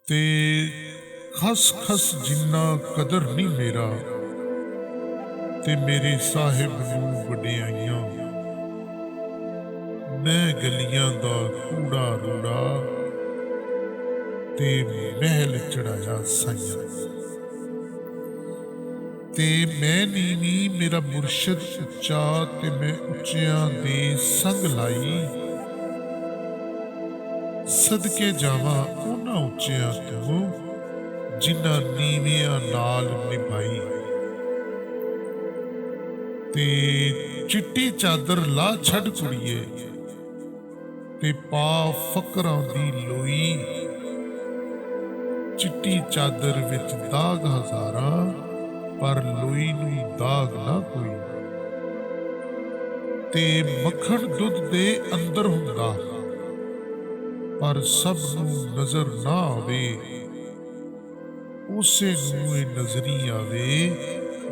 ਤੇ ਖਸ ਖਸ ਜਿੰਨਾ ਕਦਰ ਨਹੀਂ ਮੇਰਾ, ਤੇ ਮੇਰੇ ਸਾਹਿਬ ਨੂੰ ਵਡਿਆਈਆਂ। ਮੈਂ ਗਲੀਆਂ ਦਾ ਕੂੜਾ ਰੂੜਾ, ਤੇ ਮਹਿਲ ਚੜਾਇਆ ਸਾਈਆਂ। ਤੇ ਮੈਂ ਨੀਵੀਂ ਮੇਰਾ ਮੁਰਸ਼ਦ ਉੱਚਾ, ਤੇ ਮੈਂ ਉੱਚਿਆਂ ਦੇ ਸੰਗ ਲਾਈ। ਸਦਕੇ ਜਾਵਾਂ ਉਹਨਾਂ ਉੱਚਿਆਂ ਤੋਂ ਜਿਨ੍ਹਾਂ ਨੀਵਿਆਂ ਨਾਲ ਨਿਭਾਈ। ਤੇ ਚਿੱਟੀ ਚਾਦਰ ਲਾ ਛੱਡ ਕੁੜੀਏ, ਤੇ ਪਾ ਫਕਰਾਂ ਦੀ ਲੋਈ। ਚਿੱਟੀ ਚਾਦਰ ਵਿੱਚ ਦਾਗ ਹਜ਼ਾਰਾਂ, ਪਰ ਲੋਈ ਨੂੰ ਦਾਗ ਨਾ ਕੋਈ। ਤੇ ਮੱਖਣ ਦੁੱਧ ਦੇ ਅੰਦਰ ਹੁੰਦਾ, ਪਰ ਸਭ ਨੂੰ ਨਜ਼ਰ ਨਾ ਆਵੇ। ਉਸੇ ਨੂੰ ਇਹ ਨਜ਼ਰੀ ਆਵੇ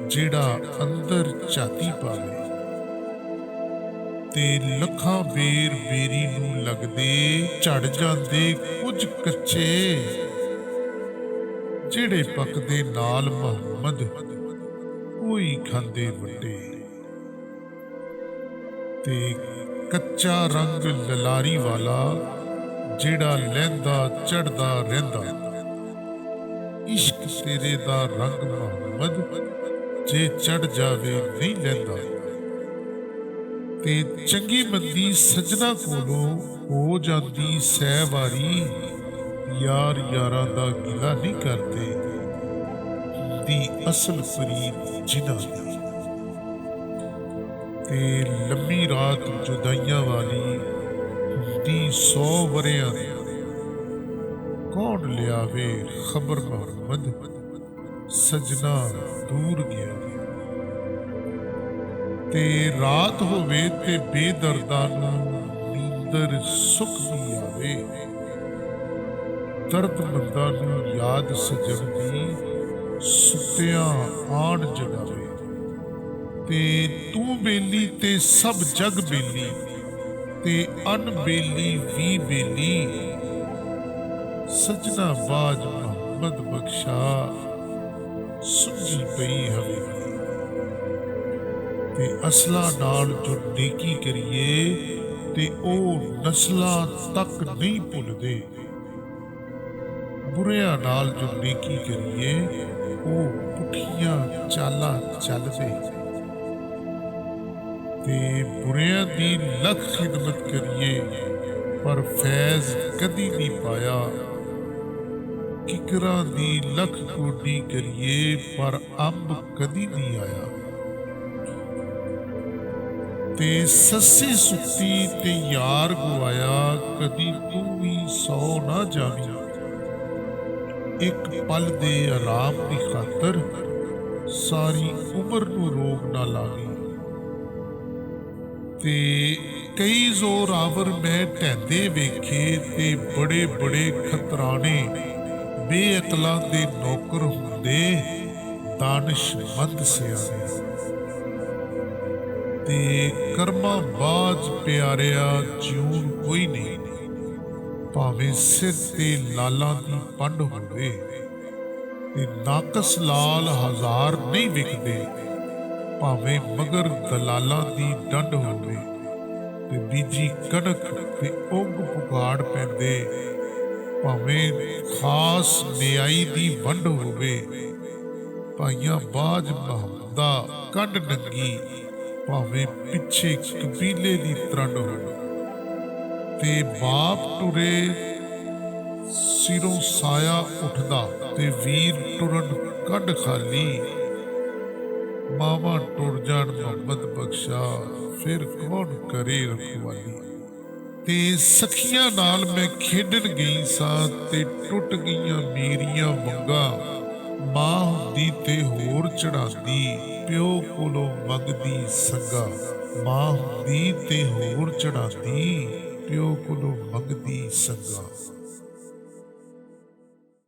ਜਿਹੜਾ ਅੰਦਰ ਝਾਤੀ ਪਾਵੇ। ਤੇ ਲੱਖਾਂ ਬੇਰ ਬੇਰੀ ਨੂੰ ਲੱਗਦੇ, ਝੜ ਜਾਂਦੇ ਕੁਝ ਕੱਚੇ। ਜਿਹੜੇ ਪੱਕਦੇ ਨਾਲ ਮੁਹੰਮਦ, ਕੋਈ ਖਾਂਦੇ ਵੱਡੇ। ਤੇ ਕੱਚਾ ਰੰਗ ਲਲਾਰੀ ਵਾਲਾ, ਜਿਹੜਾ ਲਹਿੰਦਾ ਚੜਦਾ ਰਹਿੰਦਾ। ਇਸ਼ਕ ਤੇਰੇ ਦਾ ਰੰਗ ਮੁਹੰਮਦ, ਜੇ ਚੜ ਜਾਵੇ ਨਹੀਂ ਲਹਿੰਦਾ। ਤੇ ਚੰਗੀ ਮੰਦੀ ਸੱਜਣਾ ਕੋਲੋਂ ਹੋ ਜਾਂਦੀ ਸਹਿਵਾਰੀ। ਯਾਰ ਯਾਰਾਂ ਦਾ ਗਿਲਾ ਨਹੀਂ ਕਰਦੇ, ਦੀ ਅਸਲ ਫਰੀਦ ਜਿਨ੍ਹਾਂ ਦੀ। ਤੇ ਲੰਮੀ ਰਾਤ ਜੁਦਾਈਆਂ ਵਾਲੀ ਹੁੰਦੀ 100 ਵਰਿਆਂ ਦੀ। ਕੌਣ ਲਿਆਵੇ ਖਬਰ ਮੁਹੰਮਦ, ਸਜਣਾ ਦੂਰ ਗਿਆ। ਤੇ ਰਾਤ ਹੋਵੇ ਤੇ ਬੇਦਰਦਾਂ ਨੂੰ ਨੀਂਦਰ ਸੁੱਖ ਵੀ ਆਵੇ। ਦਰਦਮੰਦਾਂ ਨੂੰ ਯਾਦ ਸਜਣ ਦੀ, ਸੁੱਤਿਆਂ ਆਣ ਜਗਾਵੇ। ਤੇ ਤੂੰ ਬੇਲੀ ਤੇ ਸਭ ਜਗ ਬੇਲੀ, ਤੇ ਅਣਬੇਲੀ ਵੀ ਬੇਲੀ। ਸਜਣਾ ਬਾਜ ਮੁਹੰਮਦ ਬਖਸ਼ਾ, ਸੁਝੀ ਪਈ ਹਵੇਲੀ। ਤੇ ਅਸਲਾਂ ਨਾਲ ਜੋ ਨੇਕੀ ਕਰੀਏ, ਤੇ ਉਹ ਨਸਲਾਂ ਤੱਕ ਨਹੀਂ ਭੁੱਲਦੇ। ਬੁਰਿਆਂ ਨਾਲ ਜੋ ਨੇਕੀ ਕਰੀਏ, ਉਹ ਪੁੱਠੀਆਂ ਚਾਲਾਂ ਚੱਲਦੇ। ਤੇ ਬੁਰਿਆਂ ਦੀ ਲੱਖ ਖਿਦਮਤ ਕਰੀਏ, ਪਰ ਫੈਜ਼ ਕਦੀ ਨਹੀਂ ਪਾਇਆ। ਕਿਕਰਾਂ ਦੀ ਲੱਖ ਕੋਡੀ ਕਰੀਏ, ਪਰ ਅੰਬ ਕਦੀ ਨਹੀਂ ਆਇਆ। ਤੇ ਸੱਸੀ ਸੁੱਤੀ ਤੇ ਯਾਰ ਗਵਾਇਆ, ਕਦੀ ਤੂੰ ਵੀ ਸੌ ਨਾ ਜਾਵੀਂ। ਇੱਕ ਪਲ ਦੇ ਆਰਾਮ ਦੀ ਖਾਤਰ, ਸਾਰੀ ਉਮਰ ਨੂੰ ਰੋਗ ਨਾ ਲਾਵੀਂ। ਤੇ ਕਈ ਜ਼ੋਰਾਵਰ ਮੈਂ ਢਹਿੰਦੇ ਵੇਖੇ, ਤੇ ਬੜੇ ਬੜੇ ਖਤਰਾਣੇ ਬੇਅਕਲਾਂ ਦੇ ਨੌਕਰ ਹੁੰਦੇ, ਦਾਨਿਸ਼ਮੰਦ ਸਿਆਣੇ। ਤੇ ਕਰਮਾਂ ਬਾਜ ਪਿਆਰਿਆ ਜਿਉਣ ਕੋਈ ਨਹੀਂ, ਭਾਵੇਂ ਸਿਰ ਤੇ ਲਾਲਾਂ ਦੀ ਪੰਡ ਹੋਵੇ। ਤੇ ਨਾਕਸ ਲਾਲ ਹਜ਼ਾਰ ਨਹੀਂ ਵਿਕਦੇ, ਭਾਵੇਂ ਮਗਰ ਦਲਾਲਾਂ ਦੀ ਡੰਡ ਹੋਵੇ। ਤੇ ਬੀਜੀ ਕਣਕ ਤੇ ਉੱਗ ਪੁਗਾੜ ਪੈਂਦੇ, ਭਾਵੇਂ ਖਾਸ ਨਿਆਈ ਦੀ ਵੰਡ ਹੋਵੇ। ਭਾਈਆਂ ਬਾਜ ਮੁਹੰਮਦਾ ਕੰਡ ਨੰਗੀ, ਭਾਵੇਂ ਪਿੱਛੇ ਕਬੀਲੇ ਦੀ ਤਰੰਡ ਹੋਵੇ। ਤੇ ਬਾਪ ਟੁਰੇ ਸਿਰੋਂ ਸਾਇਆ ਉੱਠਦਾ, ਤੇ ਵੀਰ ਟੁਰਨ ਕੱਢ ਖਾਲੀ। ਮਾਵਾਂ ਟੁਰ ਜਾਣ ਮੁਹੰਮਦ ਬਖਸ਼ਾ, ਫਿਰ ਕੌਣ ਕਰੇ ਰਖਵਾਲੀ। ਤੇ ਸਖੀਆਂ ਨਾਲ ਮੈਂ ਖੇਡਣ ਗਈ ਸਾਂ, ਤੇ ਟੁੱਟ ਗਈਆਂ ਮੇਰੀਆਂ ਵੰਗਾਂ। ਮਾਂ ਹੁੰਦੀ ਤੇ ਹੋਰ ਚੜਾਂਦੀ, ਪਿਓ ਕੋਲੋਂ ਮੰਗਦੀ ਸੰਗਾ। ਮਾਂ ਹੁੰਦੀ ਤੇ ਹੋਰ ਚੜਾਂਦੀ, ਪਿਓ ਕੋਲੋਂ ਮੰਗਦੀ ਸੰਗਾ।